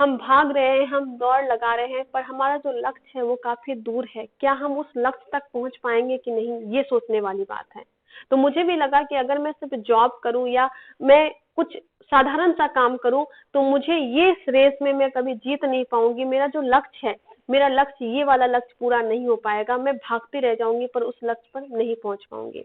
हम भाग रहे हैं, हम दौड़ लगा रहे हैं, पर हमारा जो लक्ष्य है वो काफी दूर है। क्या हम उस लक्ष्य तक पहुंच पाएंगे कि नहीं, ये सोचने वाली बात है। तो मुझे भी लगा कि अगर मैं सिर्फ जॉब करूं या मैं कुछ साधारण सा काम करूं, तो मुझे ये इस रेस में मैं कभी जीत नहीं पाऊंगी। मेरा जो लक्ष्य है, मेरा लक्ष्य ये वाला लक्ष्य पूरा नहीं हो पाएगा, मैं भागती रह जाऊंगी पर उस लक्ष्य पर नहीं पहुंच पाऊंगी।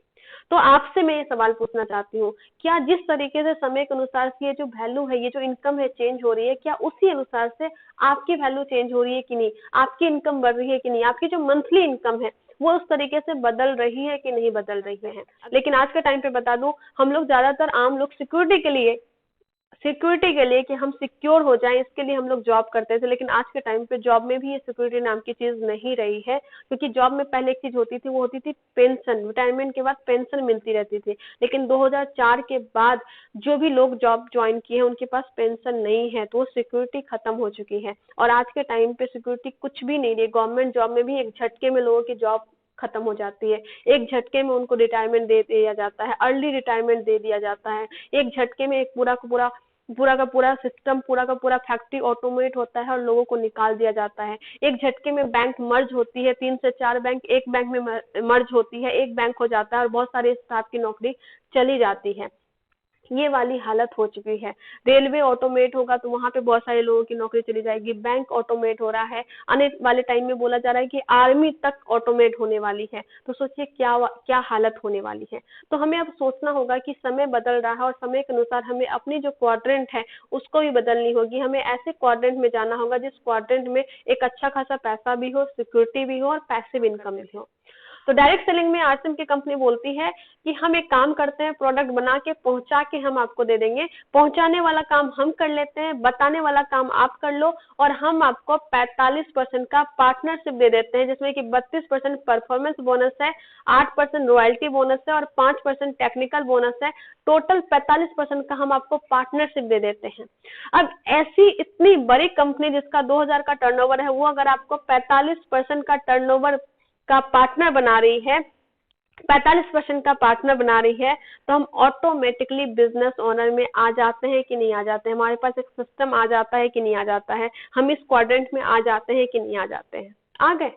तो आपसे मैं ये सवाल पूछना चाहती हूँ, क्या जिस तरीके से समय के अनुसार से ये जो वैल्यू है, ये जो इनकम है चेंज हो रही है, क्या उसी अनुसार से आपकी वैल्यू चेंज हो रही है कि नहीं, आपकी इनकम बढ़ रही है कि नहीं, आपकी जो मंथली इनकम है वो उस तरीके से बदल रही है कि नहीं बदल रही है। लेकिन आज के टाइम पे बता दूं, हम लोग ज्यादातर आम लोग सिक्योरिटी के लिए कि हम सिक्योर हो जाएं, इसके लिए हम लोग जॉब करते थे। लेकिन आज के टाइम पे जॉब में भी ये सिक्योरिटी नाम की चीज नहीं रही है, क्योंकि जॉब में पहले एक चीज होती थी, वो होती थी पेंशन। रिटायरमेंट के बाद पेंशन मिलती रहती थी, लेकिन 2004 के बाद जो भी लोग जॉब ज्वाइन किए हैं उनके पास पेंशन नहीं है, तो वो सिक्योरिटी खत्म हो चुकी है। और आज के टाइम पे सिक्योरिटी कुछ भी नहीं रही। गवर्नमेंट जॉब में भी एक झटके में लोगों की जॉब खत्म हो जाती है, एक झटके में उनको रिटायरमेंट दे दिया जाता है, अर्ली रिटायरमेंट दे दिया जाता है, एक झटके में एक पूरा का पूरा सिस्टम, पूरा का पूरा फैक्ट्री ऑटोमेट होता है और लोगों को निकाल दिया जाता है। एक झटके में बैंक मर्ज होती है, 3 से 4 बैंक एक बैंक में मर्ज होती है, एक बैंक हो जाता है और बहुत सारे स्टाफ की नौकरी चली जाती है। ये वाली हालत हो चुकी है। रेलवे ऑटोमेट होगा तो वहां पे बहुत सारे लोगों की नौकरी चली जाएगी। बैंक ऑटोमेट हो रहा है, आने वाले टाइम में बोला जा रहा है कि आर्मी तक ऑटोमेट होने वाली है। तो सोचिए क्या क्या हालत होने वाली है। तो हमें अब सोचना होगा कि समय बदल रहा है और समय के अनुसार हमें अपनी जो क्वाड्रेंट है उसको भी बदलनी होगी। हमें ऐसे क्वाड्रेंट में जाना होगा जिस क्वाड्रेंट में एक अच्छा खासा पैसा भी हो, सिक्योरिटी भी हो और पैसिव इनकम भी हो। तो डायरेक्ट सेलिंग में आरसीएम की कंपनी बोलती है कि हम एक काम करते हैं, प्रोडक्ट बना के पहुंचा के हम आपको दे देंगे, पहुंचाने वाला काम हम कर लेते हैं, बताने वाला काम आप कर लो, और हम आपको 45% का पार्टनरशिप दे देते हैं, जिसमें कि 32% परफॉर्मेंस बोनस है, 8% रॉयल्टी बोनस है और 5% टेक्निकल बोनस है। टोटल 45% का हम आपको पार्टनरशिप दे देते हैं। अब ऐसी इतनी बड़ी कंपनी जिसका 2000 का टर्नओवर है, वो अगर आपको 45% का टर्नओवर का पार्टनर बना रही है, 45% का पार्टनर बना रही है, तो हम ऑटोमेटिकली बिजनेस ओनर में आ जाते हैं कि नहीं आ जाते हैं। हमारे पास एक सिस्टम आ जाता है कि नहीं आ जाता है, हम इस क्वाड्रेंट में आ जाते हैं कि नहीं आ जाते हैं। आ गए,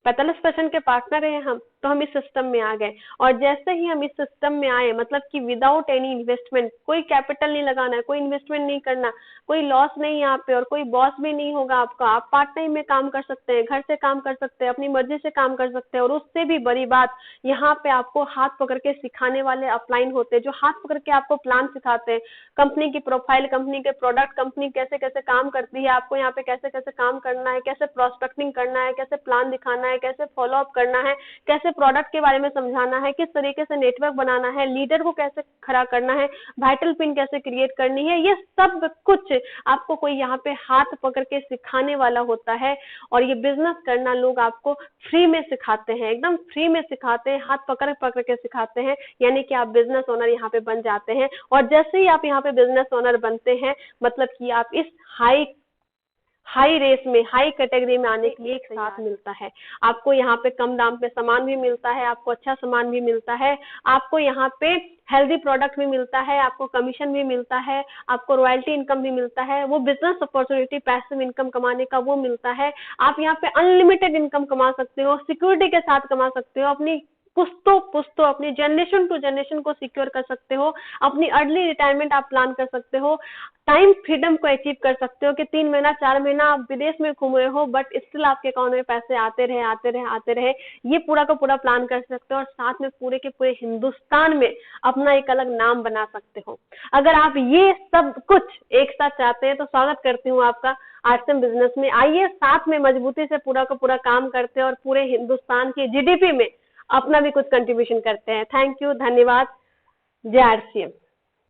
45% के पार्टनर हैं हम, तो हम इस सिस्टम में आ गए। और जैसे ही हम इस सिस्टम में आए, मतलब कि विदाउट एनी इन्वेस्टमेंट, कोई कैपिटल नहीं लगाना है, कोई इन्वेस्टमेंट नहीं करना, कोई लॉस नहीं यहाँ पे, और कोई बॉस भी नहीं होगा आपका। आप पार्ट टाइम में काम कर सकते हैं, घर से काम कर सकते हैं, अपनी मर्जी से काम कर सकते हैं। और उससे भी बड़ी बात, यहाँ पे आपको हाथ पकड़ के सिखाने वाले अपलाइन होते हैं, जो हाथ पकड़ के आपको प्लान सिखाते हैं, कंपनी की प्रोफाइल, कंपनी के प्रोडक्ट, कंपनी कैसे कैसे काम करती है, आपको यहाँ पे कैसे कैसे काम करना है, कैसे प्रोस्पेक्टिंग करना है, कैसे प्लान दिखाना है, कैसे फॉलो अप करना है, कैसे प्रोडक्ट के बारे में समझाना है, किस तरीके से नेटवर्क बनाना है, लीडर को कैसे खड़ा करना है, वाइटल पिन कैसे क्रिएट करनी है, ये सब कुछ आपको कोई यहाँ पे हाथ पकड़ के सिखाने वाला होता है। और ये बिजनेस करना लोग आपको फ्री में सिखाते हैं, एकदम फ्री में सिखाते हैं, हाथ पकड़ पकड़ के सिखाते हैं। यानी कि आप बिजनेस ओनर यहाँ पे बन जाते हैं। और जैसे ही आप यहाँ पे बिजनेस ओनर बनते हैं, मतलब कि आप इस हाई रेस में, हाई कैटेगरी में आने के लिए एक साथ मिलता है। आपको यहाँ पे कम दाम पे सामान भी मिलता है, आपको अच्छा सामान भी मिलता है, आपको यहाँ पे हेल्दी प्रोडक्ट भी मिलता है, आपको कमीशन भी मिलता है, आपको रॉयल्टी इनकम भी मिलता है, वो बिजनेस अपॉर्चुनिटी, पैसिव इनकम कमाने का वो मिलता है। आप यहाँ पे अनलिमिटेड इनकम कमा सकते हो, सिक्योरिटी के साथ कमा सकते हो, अपनी पुश्तो अपनी जनरेशन टू जनरेशन को सिक्योर कर सकते हो, अपनी अर्ली रिटायरमेंट आप प्लान कर सकते हो, टाइम फ्रीडम को अचीव कर सकते हो कि 3 महीना 4 महीना आप विदेश में घूम रहे हो, बट स्टिल आपके अकाउंट में पैसे आते रहे, ये पूरा का पूरा प्लान कर सकते हो। और साथ में पूरे के पूरे हिंदुस्तान में अपना एक अलग नाम बना सकते हो। अगर आप ये सब कुछ एक साथ चाहते हैं तो स्वागत करती हूँ आपका आरसीएम बिजनेस में। आइए साथ में मजबूती से पूरा का पूरा काम करते हैं और पूरे हिंदुस्तान की जीडीपी में अपना भी कुछ कंट्रीब्यूशन करते हैं। थैंक यू, धन्यवाद। जय आरसीएम।